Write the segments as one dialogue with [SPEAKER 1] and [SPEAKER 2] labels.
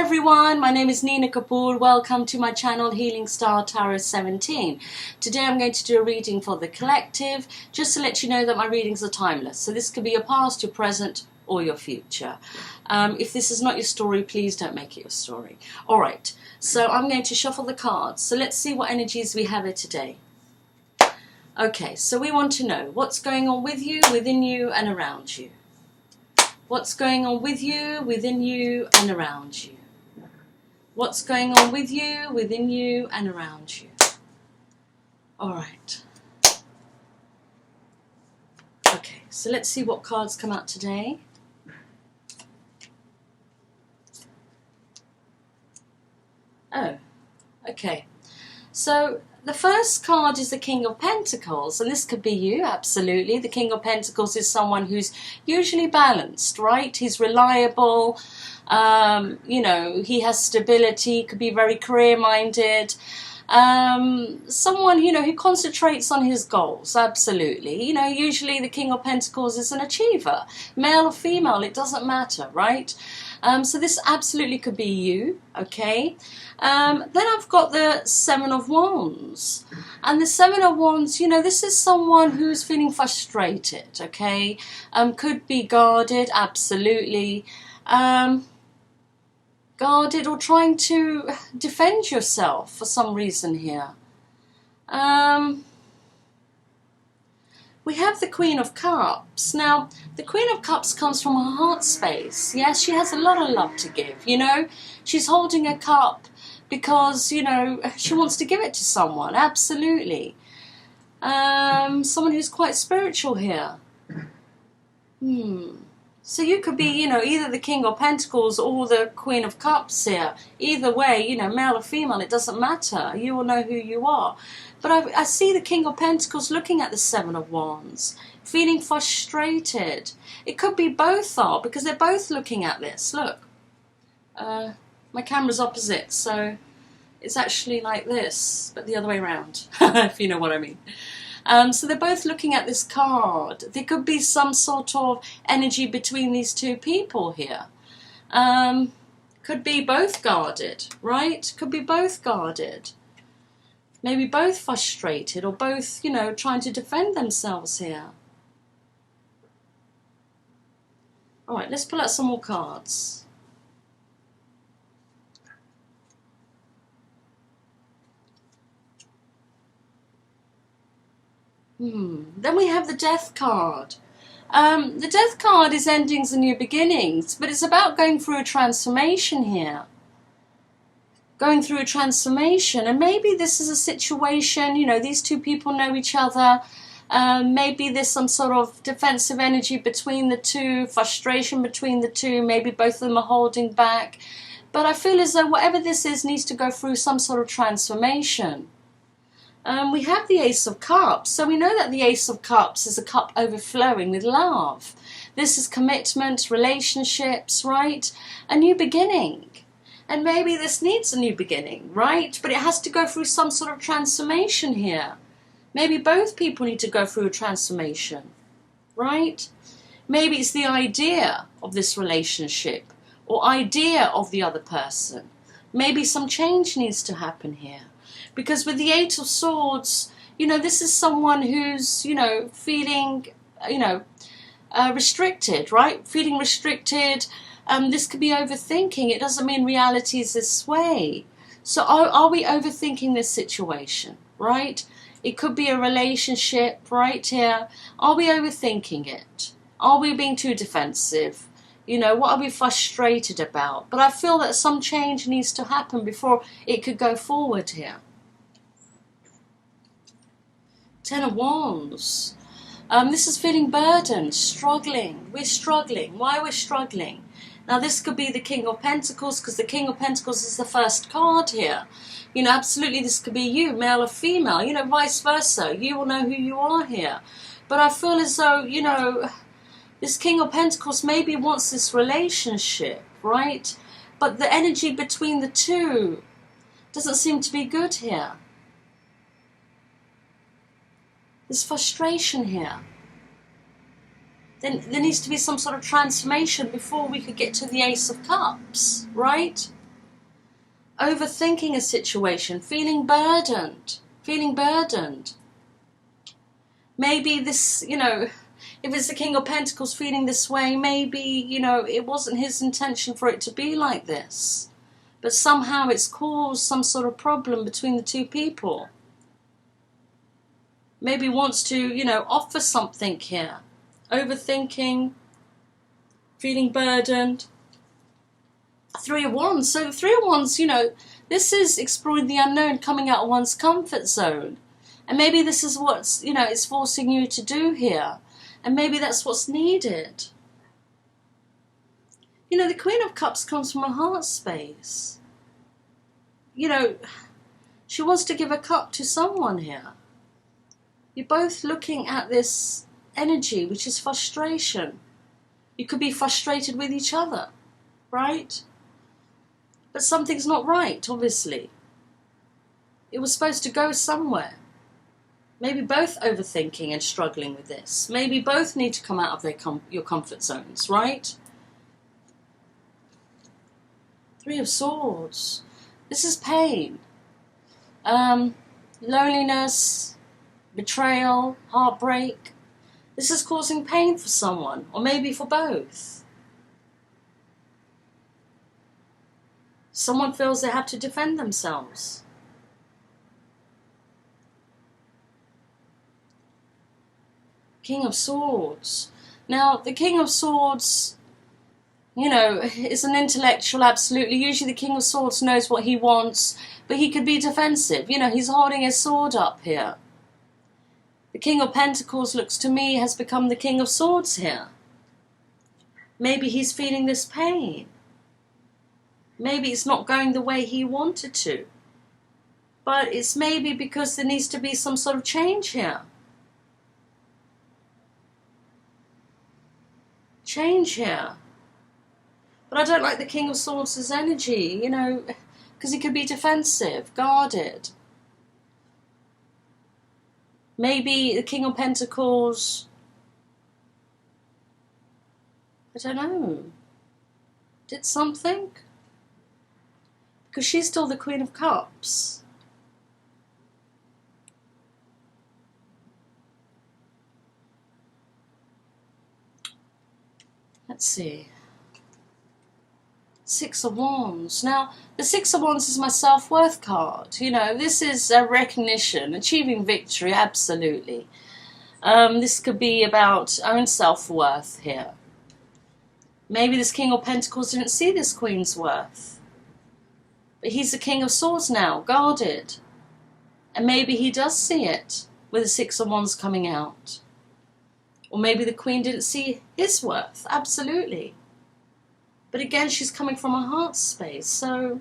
[SPEAKER 1] everyone, my name is Nina Kapoor. Welcome to my channel Healing Star Tarot 17. Today I'm going to do a reading for the collective, just to let you know that my readings are timeless. So this could be your past, your present or your future. If this is not your story, please don't make it your story. Alright, so I'm going to shuffle the cards. So let's see what energies we have here today. Okay, so we want to know what's going on with you, within you and around you. What's going on with you, within you and around you? What's going on with you, within you and around you? Alright. Okay, so let's see what cards come out today. Oh, okay. So the first card is the King of Pentacles, and this could be you, absolutely. The King of Pentacles is someone who's usually balanced, right? He's reliable, you know, he has stability, could be very career-minded. Someone, you know, who concentrates on his goals, absolutely. You know, usually the King of Pentacles is an achiever, male or female, it doesn't matter, right? So this absolutely could be you, okay? Then I've got the Seven of Wands. And the Seven of Wands, you know, this is someone who's feeling frustrated, okay? Could be guarded, absolutely. Guarded or trying to defend yourself for some reason here. We have the Queen of Cups. Now, the Queen of Cups comes from her heart space. Yes, she has a lot of love to give, you know. She's holding a cup because, you know, she wants to give it to someone, absolutely. Someone who's quite spiritual here. So you could be, you know, either the King of Pentacles or the Queen of Cups here. Either way, you know, male or female, it doesn't matter. You will know who you are. But I see the King of Pentacles looking at the Seven of Wands, feeling frustrated. It could be both are, because they're both looking at this. Look, my camera's opposite, so it's actually like this, but the other way around, if you know what I mean. So they're both looking at this card. There could be some sort of energy between these two people here. Could be both guarded, right? Could be both guarded. Maybe both frustrated or both, you know, trying to defend themselves here. Alright, let's pull out some more cards. Then we have the Death card. The Death card is endings and new beginnings, but it's about going through a transformation here. Going through a transformation, and maybe this is a situation, you know, these two people know each other. Maybe there's some sort of defensive energy between the two, frustration between the two, maybe both of them are holding back. But I feel as though whatever this is needs to go through some sort of transformation. We have the Ace of Cups, so we know that the Ace of Cups is a cup overflowing with love. This is commitment, relationships, right? A new beginning. And maybe this needs a new beginning, right? But it has to go through some sort of transformation here. Maybe both people need to go through a transformation, right? Maybe it's the idea of this relationship or idea of the other person. Maybe some change needs to happen here. Because with the Eight of Swords, you know, this is someone who's, you know, feeling, you know, restricted, right? Feeling restricted. This could be overthinking. It doesn't mean reality is this way. So are we overthinking this situation, right? It could be a relationship right here. Are we overthinking it? Are we being too defensive? You know, what are we frustrated about? But I feel that some change needs to happen before it could go forward here. Ten of Wands. This is feeling burdened, struggling. We're struggling. Why we're struggling? Now this could be the King of Pentacles, because the King of Pentacles is the first card here. You know, absolutely this could be you, male or female, you know, vice versa. You will know who you are here. But I feel as though, you know, this King of Pentacles maybe wants this relationship, right? But the energy between the two doesn't seem to be good here. There's frustration here. Then there needs to be some sort of transformation before we could get to the Ace of Cups, right? overthinking a situation, feeling burdened, feeling burdened. Maybe this, you know, if it's the King of Pentacles feeling this way, maybe, you know, it wasn't his intention for it to be like this. But somehow it's caused some sort of problem between the two people. Maybe wants to, you know, offer something here. Overthinking, feeling burdened. Three of Wands. So the Three of Wands, you know, this is exploring the unknown, coming out of one's comfort zone. And maybe this is what's, you know, it's forcing you to do here. And maybe that's what's needed. You know, the Queen of Cups comes from a heart space. You know, she wants to give a cup to someone here. You're both looking at this energy, which is frustration. You could be frustrated with each other, right? But something's not right, obviously. It was supposed to go somewhere. Maybe both overthinking and struggling with this. Maybe both need to come out of your comfort zones, right? Three of Swords. This is pain. Loneliness, betrayal, heartbreak. This is causing pain for someone, or maybe for both. Someone feels they have to defend themselves. King of Swords. Now, the King of Swords, you know, is an intellectual, absolutely. Usually the King of Swords knows what he wants, but he could be defensive. You know, he's holding his sword up here. The King of Pentacles, looks to me, has become the King of Swords here. Maybe he's feeling this pain. Maybe it's not going the way he wanted to. But it's maybe because there needs to be some sort of change here. Change here. But I don't like the King of Swords' energy, you know, because he could be defensive, guarded. Maybe the King of Pentacles, I don't know, did something? Because she's still the Queen of Cups. Let's see. Six of Wands. Now, the Six of Wands is my self-worth card. You know, this is a recognition, achieving victory, absolutely. This could be about own self-worth here. Maybe this King of Pentacles didn't see this Queen's worth. But he's the King of Swords now, guarded. And maybe he does see it with the Six of Wands coming out. Or maybe the Queen didn't see his worth, absolutely. But again, she's coming from a heart space, so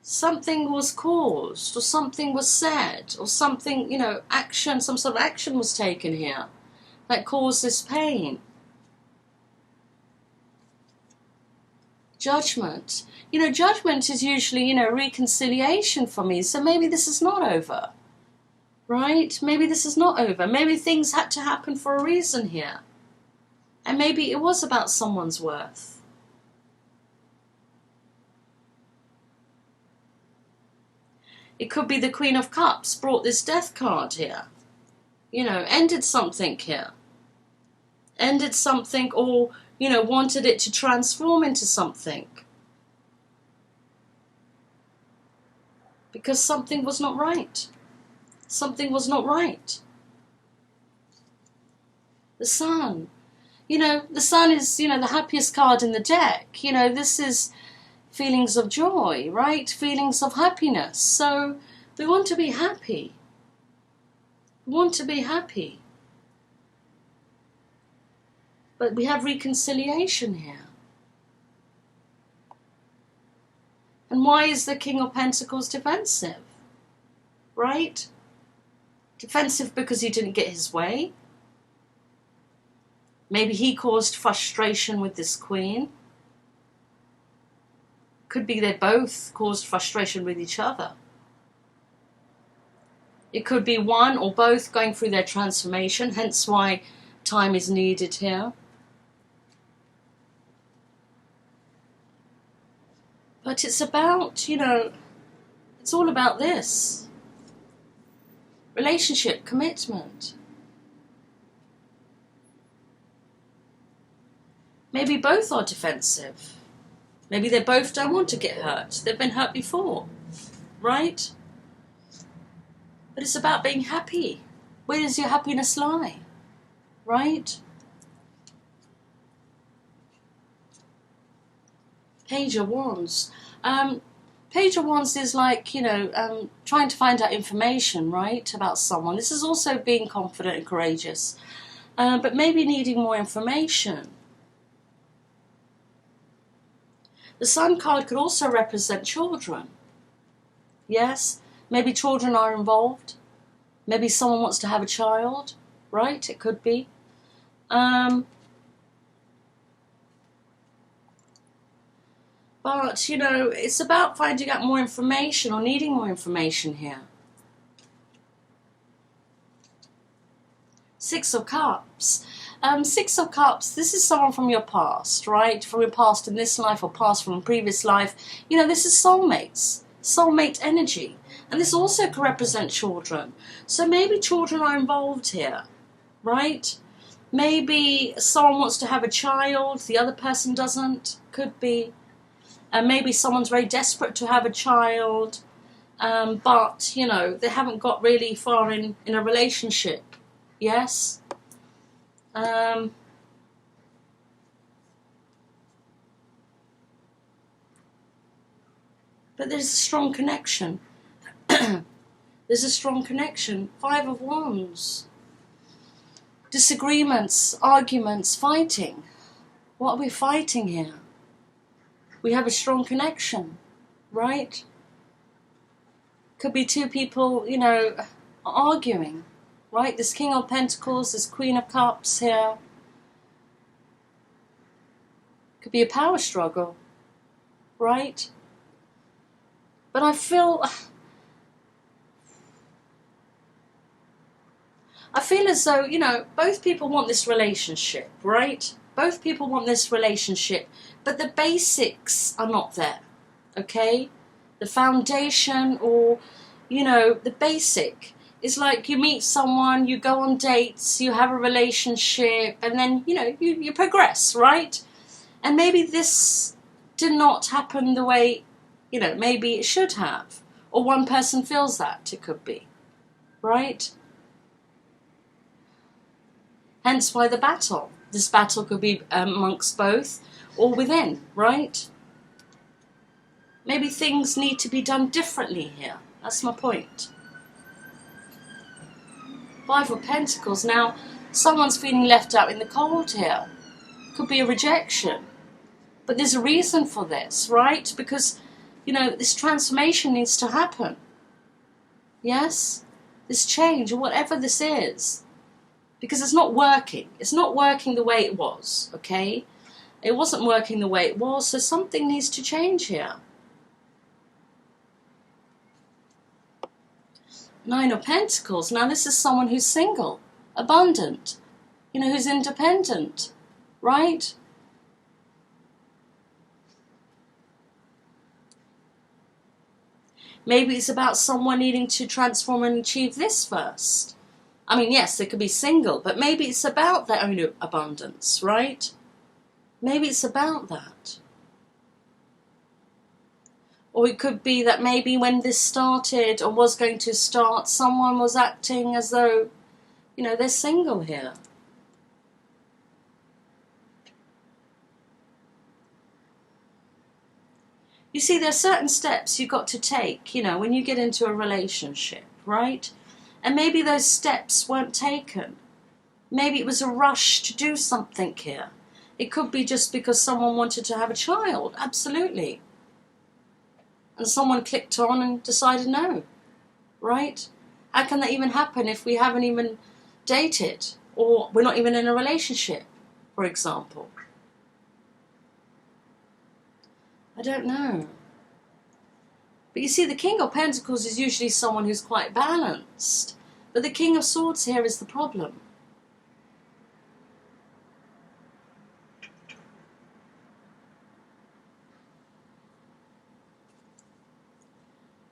[SPEAKER 1] something was caused, or something was said, or something, you know, action, some sort of action was taken here that caused this pain. Judgment. You know, judgment is usually, you know, reconciliation for me, so maybe this is not over, right? Maybe this is not over. Maybe things had to happen for a reason here. And maybe it was about someone's worth. It could be the Queen of Cups brought this Death card here. You know, ended something here. Ended something, or, you know, wanted it to transform into something. Because something was not right. Something was not right. The Sun. You know, the Sun is, you know, the happiest card in the deck. You know, this is feelings of joy, right? Feelings of happiness. So we want to be happy. We want to be happy. But we have reconciliation here. And why is the King of Pentacles defensive? Right? Defensive because he didn't get his way. Maybe he caused frustration with this Queen. Could be they both caused frustration with each other. It could be one or both going through their transformation, hence why time is needed here. But it's about, you know, it's all about this. Relationship, commitment. Maybe both are defensive. Maybe they both don't want to get hurt. They've been hurt before, right? But it's about being happy. Where does your happiness lie, right? Page of Wands. Page of Wands is like, you know, trying to find out information, right, about someone. This is also being confident and courageous, but maybe needing more information. The Sun card could also represent children. Yes, maybe children are involved. Maybe someone wants to have a child, right? It could be. But, you know, it's about finding out more information or needing more information here. Six of Cups. Six of Cups, this is someone from your past, right? From your past in this life or past from a previous life. You know, this is soulmates. Soulmate energy. And this also can represent children. So maybe children are involved here, right? Maybe someone wants to have a child, the other person doesn't. Could be. And maybe someone's very desperate to have a child, but, you know, they haven't got really far in a relationship. Yes? But there's a strong connection. There's a strong connection. Five of Wands. Disagreements, arguments, fighting. What are we fighting here? We have a strong connection, right? Could be two people, you know, arguing, right? This King of Pentacles, this Queen of Cups here. Could be a power struggle, right? But I feel as though, you know, both people want this relationship, right? Both people want this relationship, but the basics are not there, okay? The foundation or, you know, the basic. It's like you meet someone, you go on dates, you have a relationship, and then, you know, you progress, right? And maybe this did not happen the way, you know, maybe it should have. Or one person feels that it could be, right? Hence why the battle. This battle could be amongst both or within, right? Maybe things need to be done differently here. That's my point. Five of Pentacles. Now, someone's feeling left out in the cold here. Could be a rejection. But there's a reason for this, right? Because, you know, this transformation needs to happen. Yes? This change, or whatever this is. Because it's not working. It's not working the way it was, okay? It wasn't working the way it was, so something needs to change here. Nine of Pentacles. Now this is someone who's single, abundant, you know, who's independent, right? Maybe it's about someone needing to transform and achieve this first. I mean, yes, they could be single, but maybe it's about their own abundance, right? Maybe it's about that. Or it could be that maybe when this started or was going to start, someone was acting as though, you know, they're single here. You see, there are certain steps you've got to take, you know, when you get into a relationship, right? And maybe those steps weren't taken. Maybe it was a rush to do something here. It could be just because someone wanted to have a child, absolutely. And someone clicked on and decided no, right? How can that even happen if we haven't even dated? Or we're not even in a relationship, for example? I don't know. But you see, the King of Pentacles is usually someone who's quite balanced. But the King of Swords here is the problem.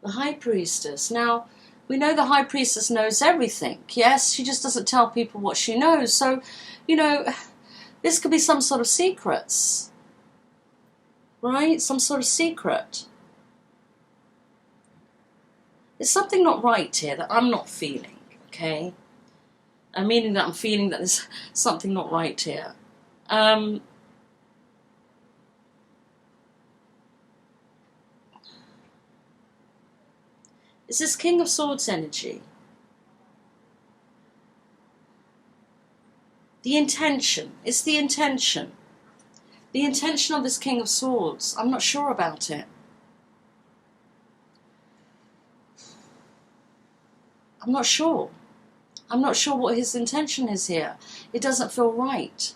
[SPEAKER 1] The High Priestess. Now, we know the High Priestess knows everything. Yes, she just doesn't tell people what she knows. So, you know, this could be some sort of secrets. Right? Some sort of secret. There's something not right here that I'm not feeling. Okay? Meaning that I'm feeling that there's something not right here. It's this King of Swords energy. The intention. It's the intention. The intention of this King of Swords. I'm not sure about it. I'm not sure. I'm not sure what his intention is here. It doesn't feel right.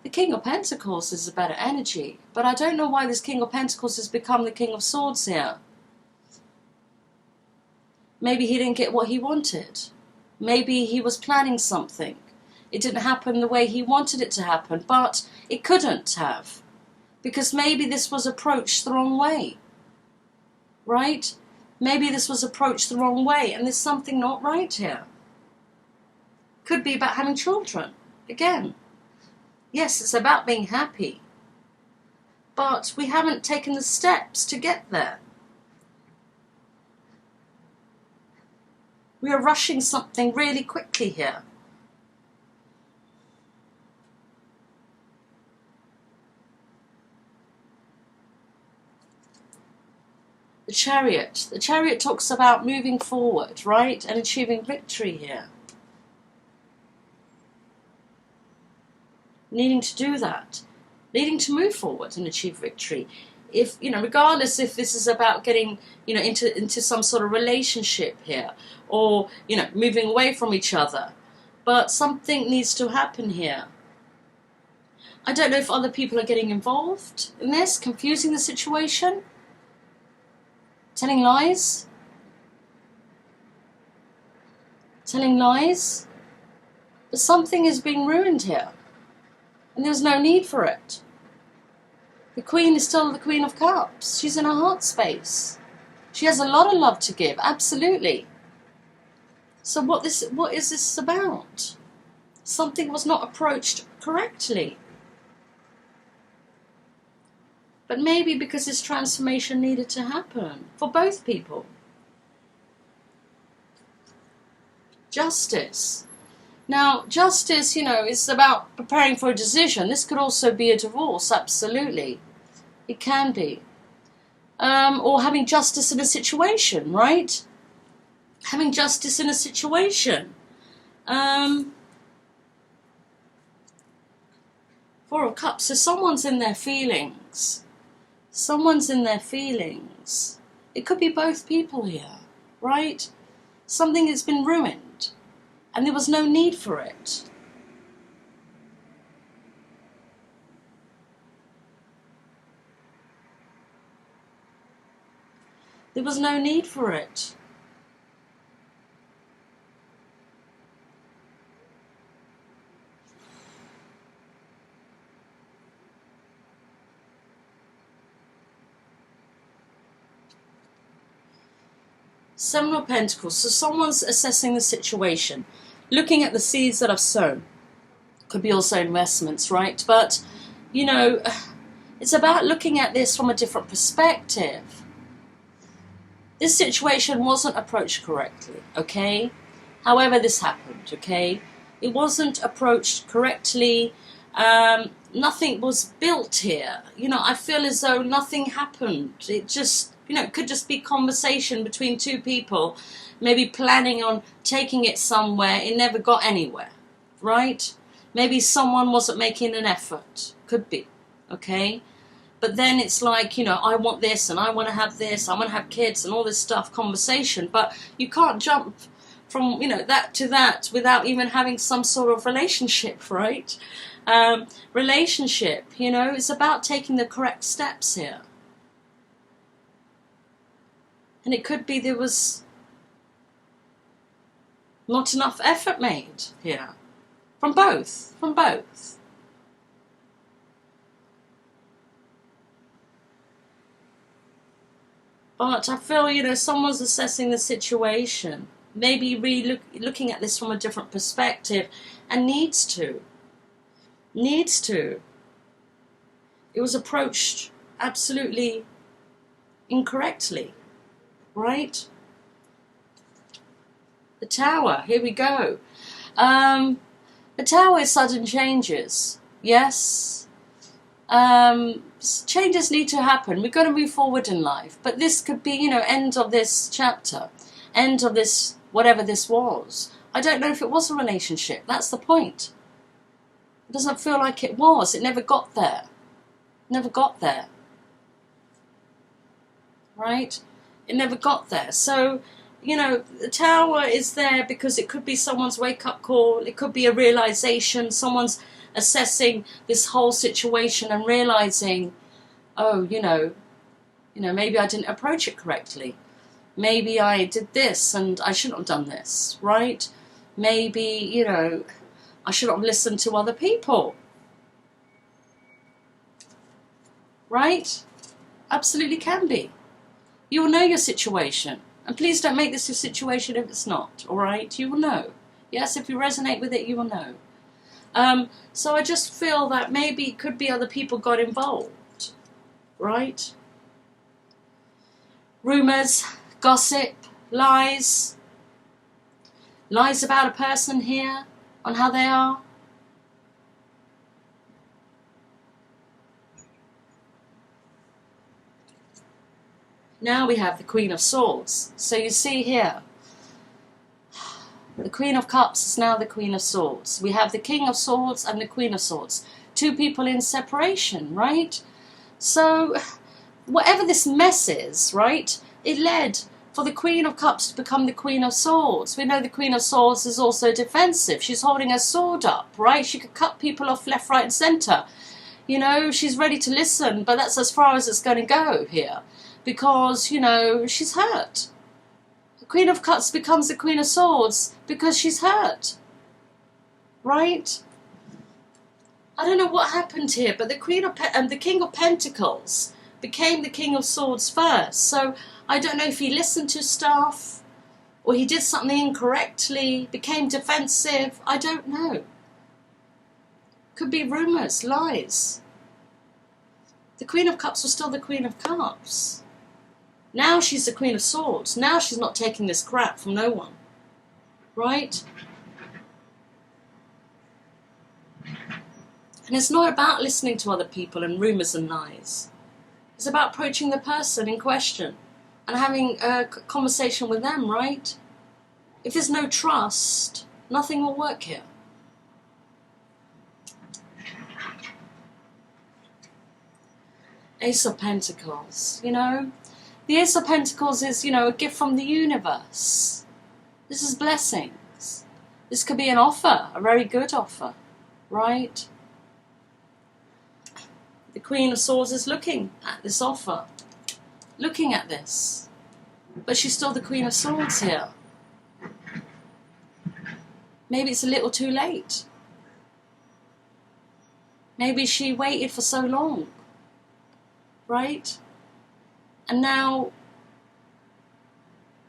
[SPEAKER 1] The King of Pentacles is a better energy. But I don't know why this King of Pentacles has become the King of Swords here. Maybe he didn't get what he wanted. Maybe he was planning something. It didn't happen the way he wanted it to happen, but it couldn't have. Because maybe this was approached the wrong way. Right? Maybe this was approached the wrong way, and there's something not right here. Could be about having children. Again. Yes, it's about being happy. But we haven't taken the steps to get there. We are rushing something really quickly here. The Chariot. The Chariot talks about moving forward, right? And achieving victory here. Needing to do that. Needing to move forward and achieve victory. If, you know, regardless if this is about getting, you know, into some sort of relationship here, or, you know, moving away from each other, but something needs to happen here. I don't know if other people are getting involved in this, confusing the situation, telling lies, but something is being ruined here, and there's no need for it. The Queen is still the Queen of Cups. She's in her heart space. She has a lot of love to give, absolutely. So what is this about? Something was not approached correctly. But maybe because this transformation needed to happen for both people. Justice. Now, justice, you know, is about preparing for a decision. This could also be a divorce, absolutely. It can be. Or having justice in a situation, right? Having justice in a situation. Four of Cups. So someone's in their feelings. Someone's in their feelings. It could be both people here, right? Something has been ruined. And there was no need for it. There was no need for it. Seven of Pentacles. So someone's assessing the situation, looking at the seeds that I've sown. Could be also investments, right? But, you know, it's about looking at this from a different perspective. This situation wasn't approached correctly, okay? However this happened, okay? It wasn't approached correctly. Nothing was built here. You know, I feel as though nothing happened. It just, you know, it could just be conversation between two people, maybe planning on taking it somewhere. It never got anywhere, right? Maybe someone wasn't making an effort. Could be, okay? But then it's like, you know, I want this and I want to have this, I want to have kids and all this stuff, conversation. But you can't jump from, you know, that to that without even having some sort of relationship, right? Relationship, you know, it's about taking the correct steps here. And it could be there was not enough effort made here. From both. But I feel, you know, someone's assessing the situation, maybe really looking at this from a different perspective, and needs to. It was approached absolutely incorrectly, right? The Tower, here we go. The Tower is sudden changes, yes. Changes need to happen. We've got to move forward in life. But this could be, you know, end of this chapter, end of this, whatever this was. I don't know if it was a relationship. That's the point. It doesn't feel like it was. It never got there. Never got there. Right? It never got there. So, you know, the Tower is there because it could be someone's wake-up call. It could be a realization. Someone's assessing this whole situation and realizing, oh, you know, maybe I didn't approach it correctly. Maybe I did this and I shouldn't have done this, right? Maybe, you know, I shouldn't have listened to other people. Right? Absolutely can be. You will know your situation. And please don't make this your situation if it's not, all right? You will know. Yes, if you resonate with it, you will know. So I just feel that maybe it could be other people got involved, right? Rumours, gossip, lies. Lies about a person here, on how they are. Now we have the Queen of Swords. So you see here, the Queen of Cups is now the Queen of Swords. We have the King of Swords and the Queen of Swords. Two people in separation, right? So whatever this mess is, right, it led for the Queen of Cups to become the Queen of Swords. We know the Queen of Swords is also defensive. She's holding her sword up, right? She could cut people off left, right and centre. You know, she's ready to listen, but that's as far as it's going to go here. Because, you know, she's hurt. The Queen of Cups becomes the Queen of Swords because she's hurt. Right? I don't know what happened here, but the King of Pentacles became the King of Swords first. So I don't know if he listened to stuff or he did something incorrectly, became defensive. I don't know. Could be rumours, lies. The Queen of Cups was still the Queen of Cups. Now she's the Queen of Swords. Now she's not taking this crap from no one. Right? And it's not about listening to other people and rumours and lies. It's about approaching the person in question and having a conversation with them, right? If there's no trust, nothing will work here. Ace of Pentacles, you know? The Ace of Pentacles is, you know, a gift from the universe. This is blessings. This could be an offer, a very good offer, right? The Queen of Swords is looking at this offer, looking at this. But she's still the Queen of Swords here. Maybe it's a little too late. Maybe she waited for so long, right? And now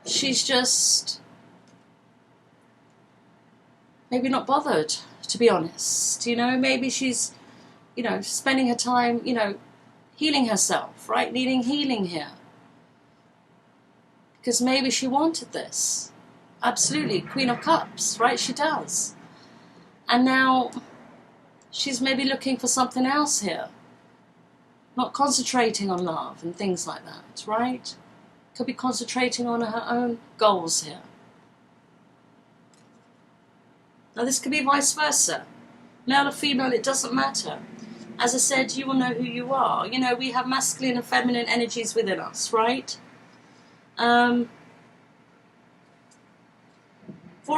[SPEAKER 1] she's just maybe not bothered, to be honest. You know, maybe she's, you know, spending her time, you know, healing herself, right? Needing healing here. Because maybe she wanted this. Absolutely. Queen of Cups, right? She does. And now she's maybe looking for something else here. Not concentrating on love and things like that, right? Could be concentrating on her own goals here. Now this could be vice versa. Male or female, it doesn't matter. As I said, you will know who you are. You know, we have masculine and feminine energies within us, right? Four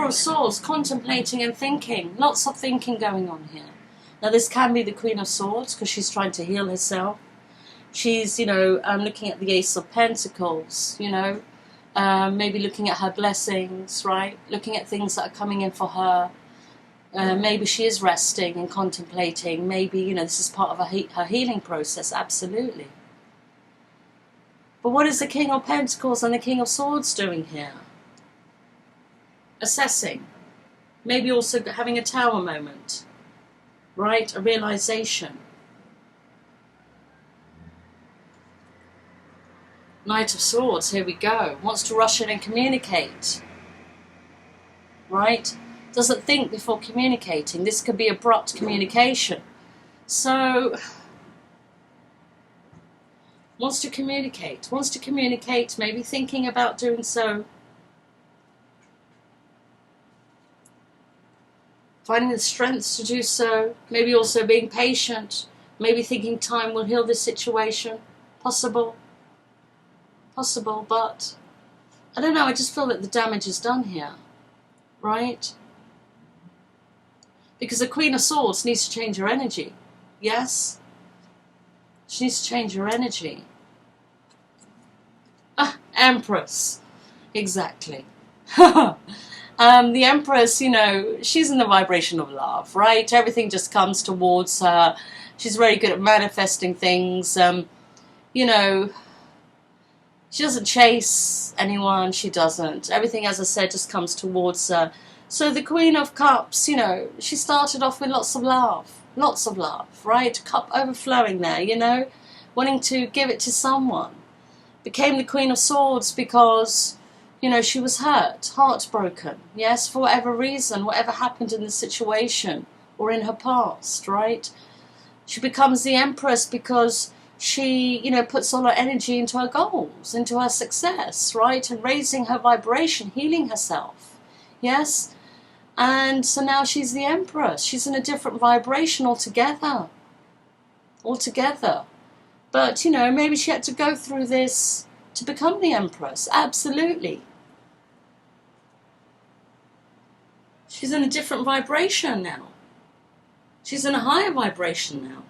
[SPEAKER 1] of Swords, contemplating and thinking. Lots of thinking going on here. Now this can be the Queen of Swords because she's trying to heal herself. She's, you know, looking at the Ace of Pentacles, you know, maybe looking at her blessings, right? Looking at things that are coming in for her. Maybe she is resting and contemplating. Maybe, you know, this is part of her healing process, absolutely. But what is the King of Pentacles and the King of Swords doing here? Assessing. Maybe also having a tower moment. Right? A realization. Knight of Swords, here we go. Wants to rush in and communicate. Right? Doesn't think before communicating. This could be abrupt communication. So, wants to communicate, maybe thinking about doing so. Finding the strength to do so, maybe also being patient, maybe thinking time will heal this situation. Possible, but I don't know, I just feel that the damage is done here, right? Because the Queen of Swords needs to change her energy, yes? She needs to change her energy. Empress. Exactly. The Empress, you know, she's in the vibration of love, right? Everything just comes towards her. She's very good at manifesting things. You know, she doesn't chase anyone. She doesn't. Everything, as I said, just comes towards her. So the Queen of Cups, you know, she started off with lots of love, right? Cup overflowing there, you know, wanting to give it to someone. Became the Queen of Swords because, you know, she was hurt, heartbroken, yes, for whatever reason, whatever happened in the situation or in her past, right? She becomes the Empress because she, you know, puts all her energy into her goals, into her success, right? And raising her vibration, healing herself, yes? And so now she's the Empress. She's in a different vibration altogether. But, you know, maybe she had to go through this to become the Empress. Absolutely. She's in a different vibration now. She's in a higher vibration now.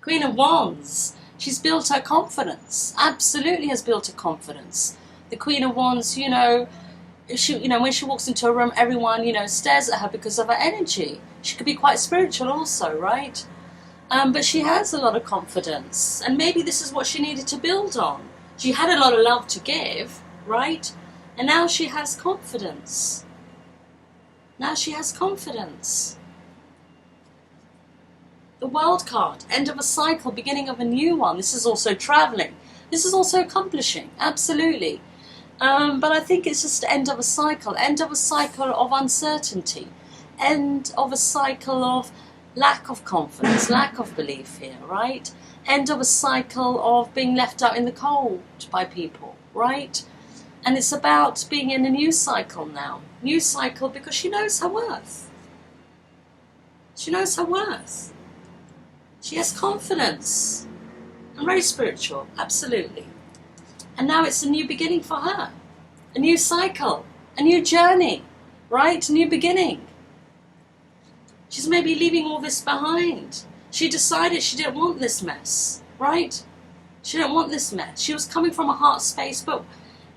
[SPEAKER 1] Queen of Wands. She's built her confidence. Absolutely has built her confidence. The Queen of Wands, you know, when she walks into a room, everyone, you know, stares at her because of her energy. She could be quite spiritual also, right? But she has a lot of confidence. And maybe this is what she needed to build on. She had a lot of love to give, right? And now she has confidence. The World card, end of a cycle, beginning of a new one. This is also traveling. This is also accomplishing, absolutely. But I think it's just end of a cycle of uncertainty, end of a cycle of lack of confidence, lack of belief here, right? End of a cycle of being left out in the cold by people, right? And it's about being in a new cycle now. New cycle because she knows her worth. She knows her worth. She has confidence. And very spiritual, absolutely. And now it's a new beginning for her. A new cycle, a new journey, right? A new beginning. She's maybe leaving all this behind. She decided she didn't want this mess, right? She didn't want this mess. She was coming from a heart space, but,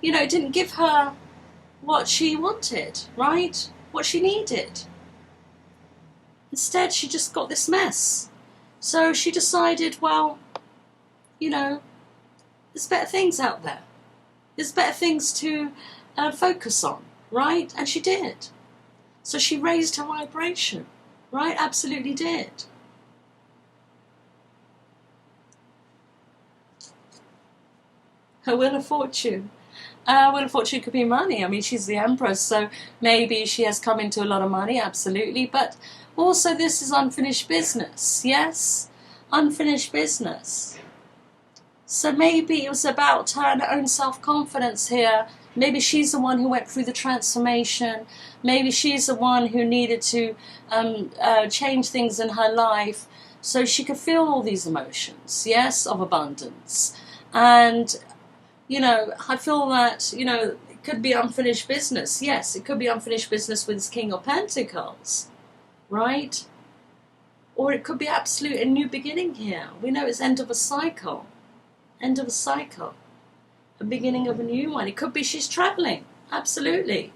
[SPEAKER 1] you know, it didn't give her what she wanted, right? What she needed. Instead, she just got this mess. So she decided, well, you know, there's better things out there. There's better things to focus on, right? And she did. So she raised her vibration, right? Absolutely did. Her Wheel of Fortune. Wheel of Fortune could be money. I mean, she's the Empress, so maybe she has come into a lot of money, absolutely. But also this is unfinished business, yes? Unfinished business. So maybe it was about her and her own self-confidence here. Maybe she's the one who went through the transformation. Maybe she's the one who needed to change things in her life so she could feel all these emotions, yes, of abundance. And, you know, I feel that, you know, it could be unfinished business. Yes, it could be unfinished business with this King of Pentacles, right? Or it could be absolute a new beginning here. We know it's end of a cycle. End of a cycle. A beginning of a new one. It could be she's travelling. Absolutely.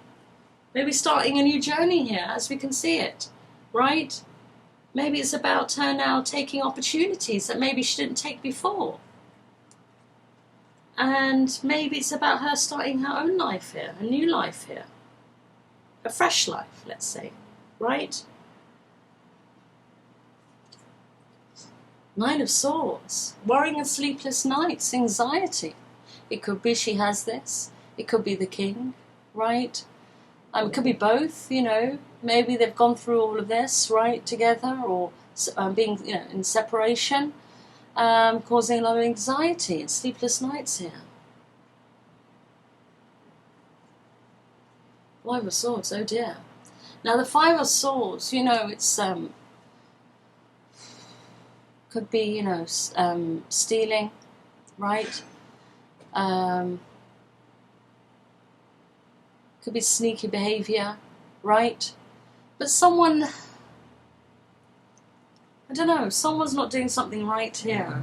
[SPEAKER 1] Maybe starting a new journey here as we can see it. Right? Maybe it's about her now taking opportunities that maybe she didn't take before. And maybe it's about her starting her own life here, a new life here. A fresh life, let's say, right? Nine of Swords, worrying and sleepless nights, anxiety. It could be she has this. It could be the king, right? It could be both, you know. Maybe they've gone through all of this, right, together, or being, you know, in separation, causing a lot of anxiety and sleepless nights here. Five of Swords, oh dear. Now the Five of Swords, you know, it's could be, you know, stealing, right? Could be sneaky behaviour, right? But someone, I don't know, someone's not doing something right here.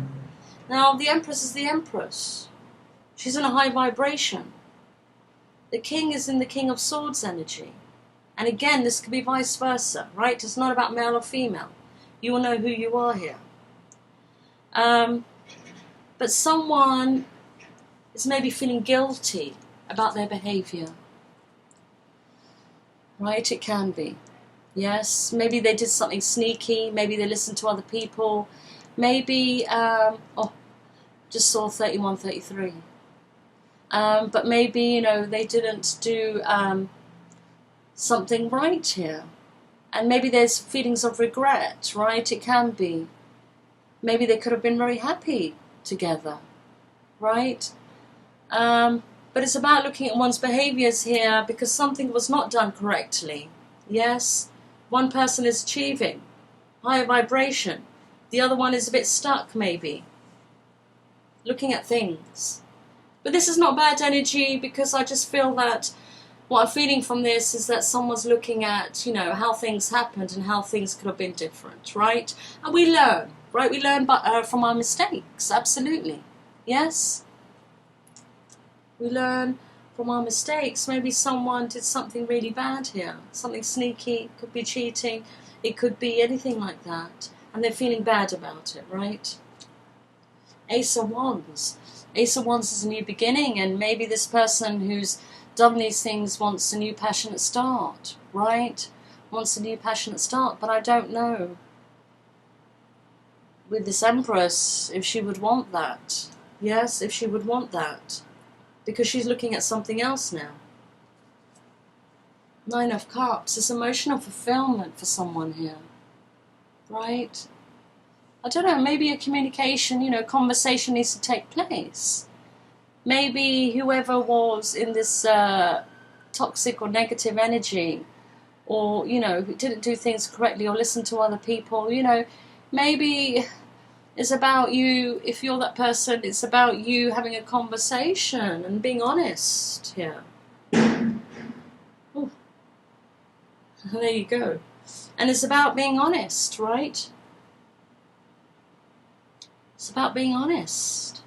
[SPEAKER 1] Now the Empress is the Empress. She's in a high vibration. The King is in the King of Swords energy. And again, this could be vice versa, right? It's not about male or female. You will know who you are here. But someone is maybe feeling guilty about their behaviour. Right, it can be. Yes, maybe they did something sneaky. Maybe they listened to other people. Maybe, just saw 31, 33. But maybe, you know, they didn't do something right here. And maybe there's feelings of regret, right? It can be. Maybe they could have been very happy together, right? But it's about looking at one's behaviours here because something was not done correctly. Yes, one person is achieving higher vibration. The other one is a bit stuck, maybe, looking at things. But this is not bad energy because I just feel that what I'm feeling from this is that someone's looking at, you know, how things happened and how things could have been different, right? And we learn, right? We learn from our mistakes, absolutely. Yes? We learn from our mistakes. Maybe someone did something really bad here, something sneaky, it could be cheating, it could be anything like that. And they're feeling bad about it, right? Ace of Wands. Ace of Wands is a new beginning, and maybe this person who's done these things wants a new passionate start, right? Wants a new passionate start, but I don't know with this Empress if she would want that. Yes, if she would want that. Because she's looking at something else now. Nine of Cups. It's emotional fulfillment for someone here. Right? I don't know, maybe a communication, you know, conversation needs to take place. Maybe whoever was in this toxic or negative energy, or, you know, who didn't do things correctly or listen to other people, you know, maybe it's about you, if you're that person, it's about you having a conversation and being honest here. Ooh. There you go. And it's about being honest, right? It's about being honest.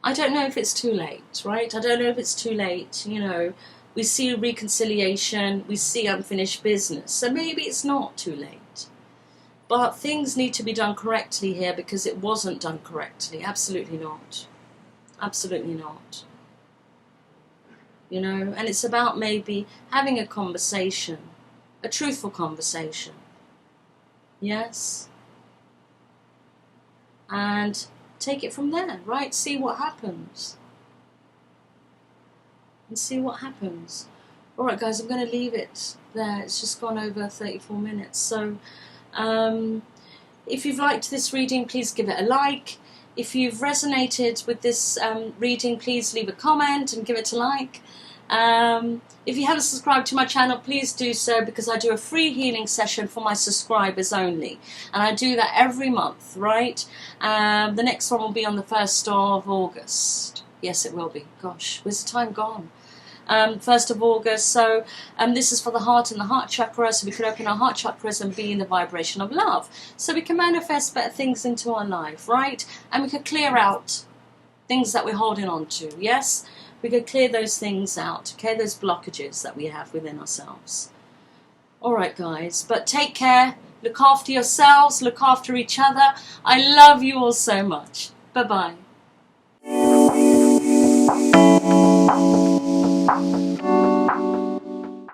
[SPEAKER 1] I don't know if it's too late, right? I don't know if it's too late, you know. We see reconciliation, we see unfinished business. So maybe it's not too late. But things need to be done correctly here because it wasn't done correctly. Absolutely not. Absolutely not. You know, and it's about maybe having a conversation, a truthful conversation. Yes? And take it from there, right? See what happens. And see what happens. Alright guys, I'm going to leave it there. It's just gone over 34 minutes. So, if you've liked this reading, please give it a like. If you've resonated with this reading, please leave a comment and give it a like. If you haven't subscribed to my channel, please do so because I do a free healing session for my subscribers only. And I do that every month, right? The next one will be on the 1st of August. Yes, it will be. Gosh, where's the time gone? 1st of August. So this is for the heart and the heart chakra, so we can open our heart chakras and be in the vibration of love. So we can manifest better things into our life, right? And we can clear out things that we're holding on to, yes? We can clear those things out, clear those blockages that we have within ourselves. All right, guys, but take care. Look after yourselves, look after each other. I love you all so much. Bye-bye.